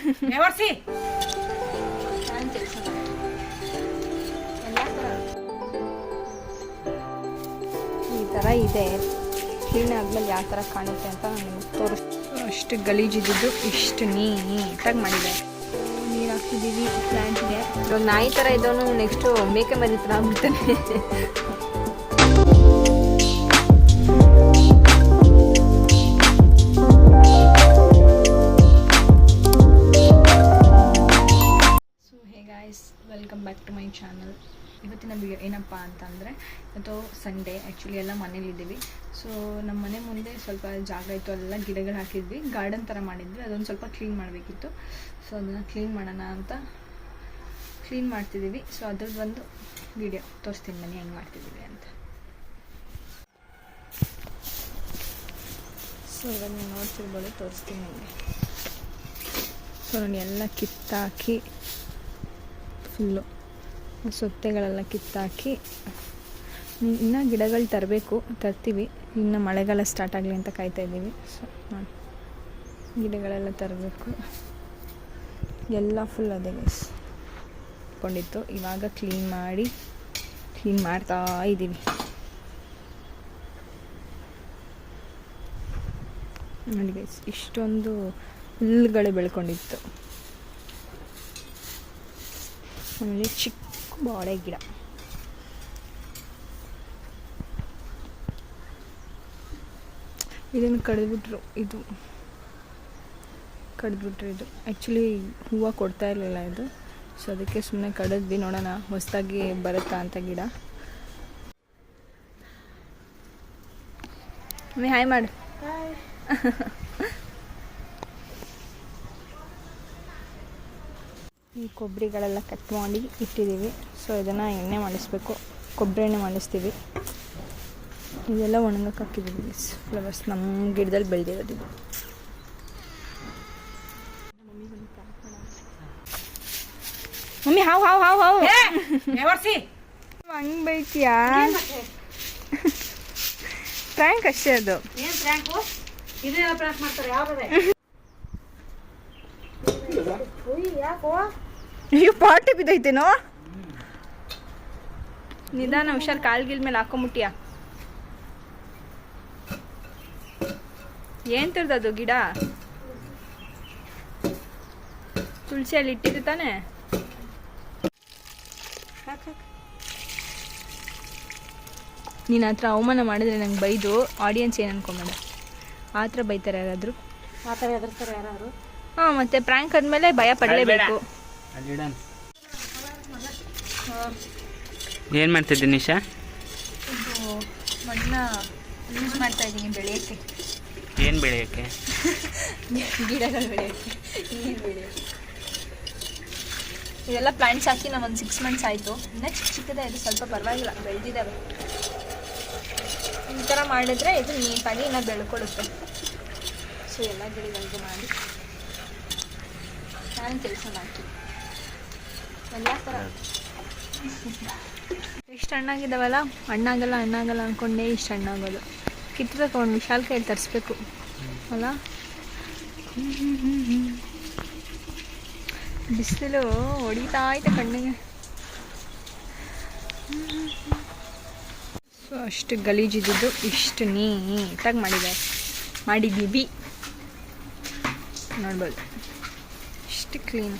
ಈ ಥರ ಇದೆ. ಕ್ಲೀನ್ ಆದ್ಮೇಲೆ ಯಾವ ಥರ ಕಾಣುತ್ತೆ ಅಂತ ನಾನು ನಿಮಗೆ ತೋರಿಸ್ತೀನಿ. ಅಷ್ಟು ಗಲೀಜಿದ್ದು ಇಷ್ಟು ನೀಟಾಗಿ ಮಾಡಿದ್ದಾರೆ. ನೀರು ಹಾಕ್ತಿದ್ದೀವಿ ಪ್ಲ್ಯಾಂಟ್ಗೆ. ಇವಾಗ ನಾಯಿ ಥರ ಇದ್ದವನು ನೆಕ್ಸ್ಟು ಮೇಕೆ ಮರಿ ಥರ ಆಗ್ಬಿಡ್ತಾನೆ. So hey guys, welcome back to my channel. ಇವತ್ತಿನ ವಿಡಿಯೋ ಏನಪ್ಪ ಅಂತಂದರೆ, ಇವತ್ತು ಸಂಡೇ. ಆ್ಯಕ್ಚುಲಿ ಎಲ್ಲ ಮನೇಲಿದ್ದೀವಿ. ಸೊ ನಮ್ಮ ಮನೆ ಮುಂದೆ ಸ್ವಲ್ಪ ಜಾಗ ಇತ್ತು, ಅಲ್ಲೆಲ್ಲ ಗಿಡಗಳು ಹಾಕಿದ್ವಿ, ಗಾರ್ಡನ್ ಥರ ಮಾಡಿದ್ವಿ. ಅದೊಂದು ಸ್ವಲ್ಪ ಕ್ಲೀನ್ ಮಾಡಬೇಕಿತ್ತು. ಸೊ ಅದನ್ನು ಕ್ಲೀನ್ ಮಾಡೋಣ ಅಂತ ಕ್ಲೀನ್ ಮಾಡ್ತಿದ್ದೀವಿ. ಸೊ ಅದ್ರದ್ದು ಒಂದು ವಿಡಿಯೋ ತೋರಿಸ್ತೀನಿ ಬನ್ನಿ ಹೆಂಗೆ ಮಾಡ್ತಿದ್ದೀವಿ ಅಂತ. ಸೊ ಇವಾಗ ನೀವು ನೋಡ್ತಿರ್ಬೋದು, ತೋರಿಸ್ತೀನಿ ನಿಮಗೆ. ಸೊ ನೋಡಿ, ಎಲ್ಲ ಕಿತ್ತಾಕಿ ಫುಲ್ಲು ಸೊತ್ತೆಗಳೆಲ್ಲ ಕಿತ್ತಾಕಿ ಇನ್ನೂ ಗಿಡಗಳು ತರ್ತೀವಿ. ಇನ್ನು ಮಳೆಗಾಲ ಸ್ಟಾರ್ಟ್ ಆಗಲಿ ಅಂತ ಕಾಯ್ತಾಯಿದ್ದೀವಿ. ಸೊ ನೋಡಿ, ಗಿಡಗಳೆಲ್ಲ ತರಬೇಕು. ಎಲ್ಲ ಫುಲ್ ಅದೇ ಕೊಂಡಿತ್ತು. ಇವಾಗ ಕ್ಲೀನ್ ಮಾಡ್ತಾ ಇದ್ದೀವಿ. ನೋಡಿ ಗೈಸ್, ಇಷ್ಟೊಂದು ಹುಲ್ಲುಗಳು ಬೆಳ್ಕೊಂಡಿತ್ತು. ಆಮೇಲೆ ಚಿಕ್ಕ ಬಾಳೆ ಗಿಡ. ಇದನ್ನು ಕಡಿದ್ಬಿಟ್ರು. ಇದು ಆ್ಯಕ್ಚುಲಿ ಹೂವು ಕೊಡ್ತಾ ಇರಲಿಲ್ಲ ಇದು. ಸೊ ಅದಕ್ಕೆ ಸುಮ್ಮನೆ ಕಡಿದ್ವಿ. ನೋಡೋಣ ಹೊಸದಾಗಿ ಬರುತ್ತಾ ಅಂತ ಗಿಡ. ಹಾಯ್ ಮಾಡು. ಈ ಕೊಬ್ಬರಿಗಳೆಲ್ಲ ಕಟ್ ಮಾಡಿ ಇಟ್ಟಿದ್ದೀವಿ. ಸೊ ಇದನ್ನು ಎಣ್ಣೆ ಮಾಡಿಸ್ಬೇಕು. ಕೊಬ್ಬರಿ ಎಣ್ಣೆ ಮಾಡಿಸ್ತೀವಿ. ಇದೆಲ್ಲ ಒಣಗಕ್ಕೆ ಹಾಕಿದ್ದೀವಿ. ಫ್ಲವರ್ಸ್ ನಮ್ಮ ಗಿಡದಲ್ಲಿ ಬೆಳೆದಿರೋದು. ಮಮ್ಮಿ ಹಾವು ಹಂಗೆ ಬೈತೀಯಾ? ಪ್ರ್ಯಾಂಕ್ ಅಷ್ಟೇ ಅದು. ಅಯ್ಯೋ, ಪಾಟಿ ಬಿದ್ದೈತೇನೋ. ನಿಧಾನ, ಹುಷಾರ್. ಕಾಲ್ಗಿಲ್ ಮೇಲೆ ಹಾಕೊಂಬಿಟ್ಟಿಯಾ? ಏನ್ ತಿರ್ದದು ಗಿಡ? ತುಳಸಿಯಲ್ಲಿ ಇಟ್ಟಿದ್ದು ತಾನೆ? ನೀನು ಆ ಥರ ಅವಮಾನ ಮಾಡಿದ್ರೆ ನಂಗೆ ಬೈದು ಆಡಿಯನ್ಸ್ ಏನು ಅನ್ಕೊಂಬೇಡ. ಆ ಥರ ಬೈತಾರೆ ಯಾರಾದರೂ? ಆ ಥರ ಎದುರ್ತಾರೆ ಯಾರಾದರೂ? ಹಾಂ, ಮತ್ತೆ ಪ್ರ್ಯಾಂಕ್ ಆದಮೇಲೆ ಭಯ ಪಡಲೇಬೇಕು. ಏನು ಮಾಡ್ತಿದ್ದೀನಿ ನಿಶಾ? ಇದು ಮಣ್ಣನ್ನ ಯೂಸ್ ಮಾಡ್ತಾ ಇದ್ದೀನಿ ಬೆಳೆಯೋಕ್ಕೆ. ಏನು ಬೆಳೆಯೋಕ್ಕೆ? ಗಿಡಗಳು ಬೆಳೆಯೋಕ್ಕೆ. ನೀರು ಬೆಳೆಯೋಕ್ಕೆ. ಇದೆಲ್ಲ ಪ್ಲಾಂಟ್ಸ್ ಹಾಕಿ ನಾವು ಒಂದು 6 ಮಂತ್ಸ್ ಆಯಿತು. ಇನ್ನೂ ಚಿಕ್ಕದೇ ಇದು, ಸ್ವಲ್ಪ ಪರವಾಗಿಲ್ಲ, ಬೆಳೆದಿದ್ದಾವೆ. ಈ ಥರ ಮಾಡಿದ್ರೆ ಇದು ನೀಟಾಗಿ ಇನ್ನೂ ಬೆಳ್ಕೊಳ್ಳುತ್ತೆ. ಸೊ ಎಲ್ಲ ಗಿಡಗಳಿಗೂ ಮಾಡಿ ನಾನು ಕೆಲಸ ಮಾಡ್ತೀನಿ. ಎಲ್ಲ ಥರ ಎಷ್ಟು ಹಣ್ಣಾಗಿದ್ದಾವಲ್ಲ. ಹಣ್ಣಾಗಲ್ಲ ಅಂದ್ಕೊಂಡೆ ಇಷ್ಟು ಹಣ್ಣಾಗೋದು. ಕಿತ್ತಬೇಕು, ಒಂದು ವಿಶಾಲ್ ಕೈಯಲ್ಲಿ ತರಿಸ್ಬೇಕು ಅಲ್ಲ. ಬಿಸಿಲು ಹೊಡಿತಾ ಐತೆ ಕಣ್ಣಿಗೆ. ಸೊ ಅಷ್ಟು ಗಲೀಜಿದ್ದು ಇಷ್ಟು ನೀಟಾಗಿ ಮಾಡಿದ್ದೀವಿ. ನೋಡ್ಬೋದು, ಇಷ್ಟು ಕ್ಲೀನ್.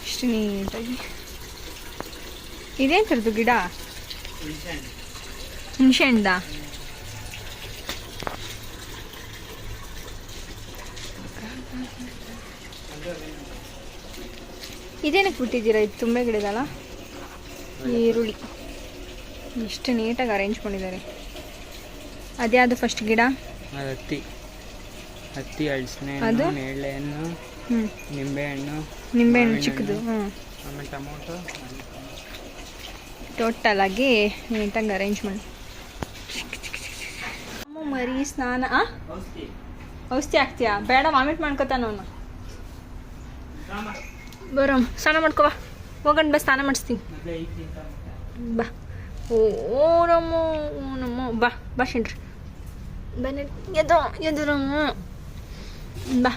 ಇಷ್ಟು ನೀಟಾಗಿ. ಇದೇನು ಥರದ್ದು ಗಿಡ? ಹುಣಸೆ ಹಣ್ಣ. ಇದೇನಕ್ಕೆ ಬಿಟ್ಟಿದ್ದೀರಾ? ಇದು ತುಂಬೆ ಗಿಡದಲ್ಲ. ಈರುಳ್ಳಿ ಎಷ್ಟು ನೀಟಾಗಿ ಅರೇಂಜ್ ಮಾಡಿದ್ದಾರೆ. ಅದ್ಯಾವುದು ಫಸ್ಟ್ ಗಿಡ? ಹತ್ತಿ ಹಲಸಿನ ಹಣ್ಣು, ನೇರಳೆಹಣ್ಣು, ನಿಂಬೆಹಣ್ಣು ಚಿಕ್ಕದು. ಆಮೇಲೆ ಟೊಮೊಟೊ. ಟೋಟಲ್ ಆಗಿ ನೀಟಾಗಿ ಅರೇಂಜ್ ಮಾಡಿ. ಮರಿ ಸ್ನಾನ. ಔಷಧಿ ಹಾಕ್ತೀಯಾ? ಬೇಡ, ವಾಮಿಟ್ ಮಾಡ್ಕೊತಾನ ಅವನು. ಬರೋ ಸ್ನಾನ ಮಾಡ್ಕೊ ಬಾ, ಹೋಗಣ ಬಾ, ಸ್ನಾನ ಮಾಡಿಸ್ತೀನಿ ಬಾ. ಓ ನಮ್ಮ ಬಾ ಬಾ ಶೇಣ್ರಿ, ಬನ್ನಿ ಎದುರಮ್ಮ ಬಾ.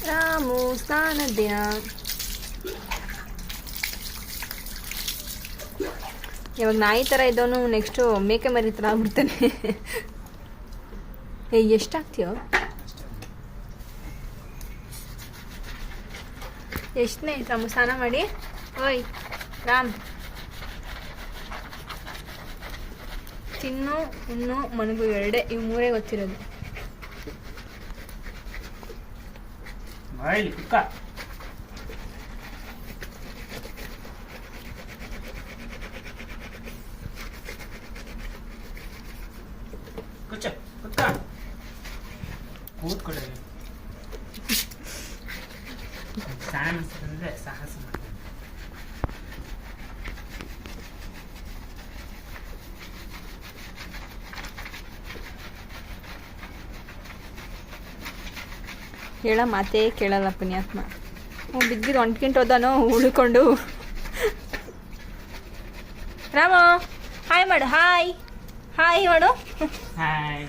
ರಾಮು ಸ್ನಾನದ್ಯ ಇವಾಗ ನಾಯಿ ಥರ ಇದ್ದವನು ನೆಕ್ಸ್ಟು ಮೇಕೆ ಮರಿ ಥರ ಆಗ್ಬಿಡ್ತಾನೆ. ಎಷ್ಟಾಗ್ತೀಯೋ, ಎಷ್ಟನೇ ರಾಮು ಸ್ನಾನ ಮಾಡಿ? ಓಯ್ ರಾಮ್, ತಿನ್ನು ಉಣ್ಣು ಮನಗು ಎರಡೇ, ಇವು ಮೂರೇ ಗೊತ್ತಿರೋದು. ಕೂತ್ಕೊಳ್ಳಿ, ಸಾಹಸ ಸಾಹಸ ಮಾಡಿ. ಹೇಳ ಮಾತೇ ಕೇಳಲ್ಲ ಪುಣ್ಯಾತ್ಮ. ಬಿದ್ದಿರು ಹೊಂಟ್ಕೊಂಡ್ ಹೋದಾನೋ ಉಳ್ಕೊಂಡು. ರಾಮ ಹಾಯ್ ಮಾಡು, ಹಾಯ್ ಹಾಯ್ ಮಾಡು. ಹಾಯ್.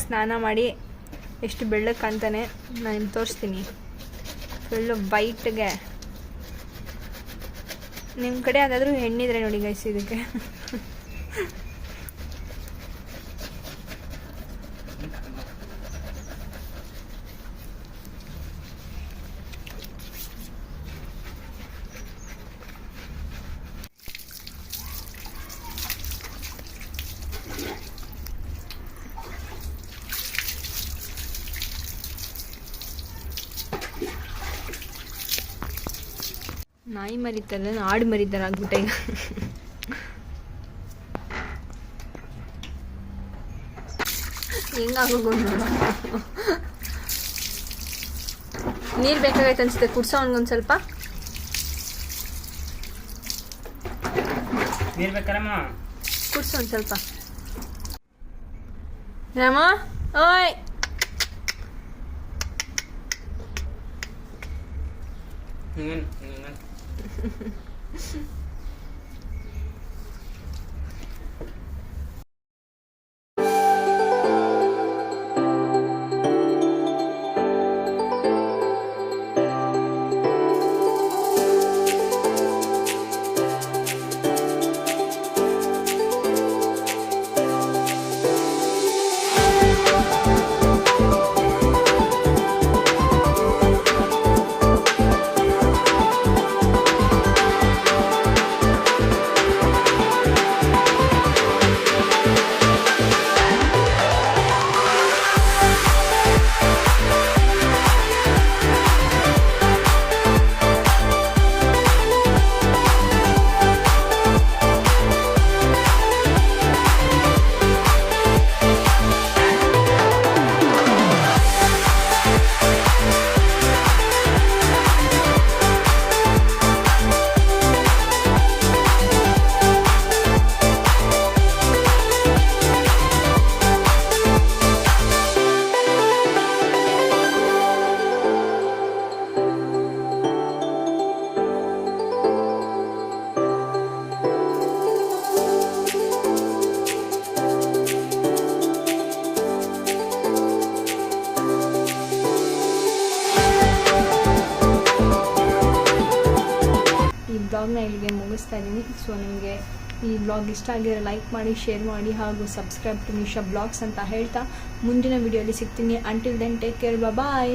ಸ್ನಾನ ಮಾಡಿ ಎಷ್ಟು ಬೆಳ್ಳಗೆ ಕಾಣ್ತಾನೆ ನಾನು ತೋರಿಸ್ತೀನಿ. ಫುಲ್ಲು ವೈಟ್ಗೆ. ನಿಮ್ಮ ಕಡೆ ಯಾವುದಾದ್ರೂ ಹೆಣ್ಣಿದ್ರೆ ನೋಡಿ ಗೈಸ್ ಇದಕ್ಕೆ. ನಾಯಿ ಮರಿತಾರೆ, ಆಡು ಮರಿತಾರೆ ಆಗ್ಬಿಟ್ಟೆ ಈಗ. ಹೆಂಗಾಗೋದು ನೋಡು. ನೀರು ಬೇಕಾಗೈತೆ ಅನ್ಸುತ್ತೆ, ಕುಡ್ಸೋ ಅವ್ನಿಗೊಂದು ಸ್ವಲ್ಪ. ನೀರು ಬೇಕಾರಮ್ಮ? ಕುಡ್ಸೋ ಒಂದು ಸ್ವಲ್ಪ. ರಾಮ ಓಯ್, ಬ್ಲಾಗ್ನ ಇಲ್ಲಿಗೆ ಮುಗಿಸ್ತಾ ಇದ್ದೀನಿ. ಸೊ ನಿಮಗೆ ಈ ಬ್ಲಾಗ್ ಇಷ್ಟ ಆಗಿರೋ ಲೈಕ್ ಮಾಡಿ, ಶೇರ್ ಮಾಡಿ ಹಾಗೂ ಸಬ್ಸ್ಕ್ರೈಬ್ ಟು ನಿಶಾ ಬ್ಲಾಗ್ಸ್ ಅಂತ ಹೇಳ್ತಾ ಮುಂದಿನ ವಿಡಿಯೋಲಿ ಸಿಗ್ತೀನಿ. ಅಂಟಿಲ್ ದೆನ್ ಟೇಕ್ ಕೇರ್, ಬಾಯ್.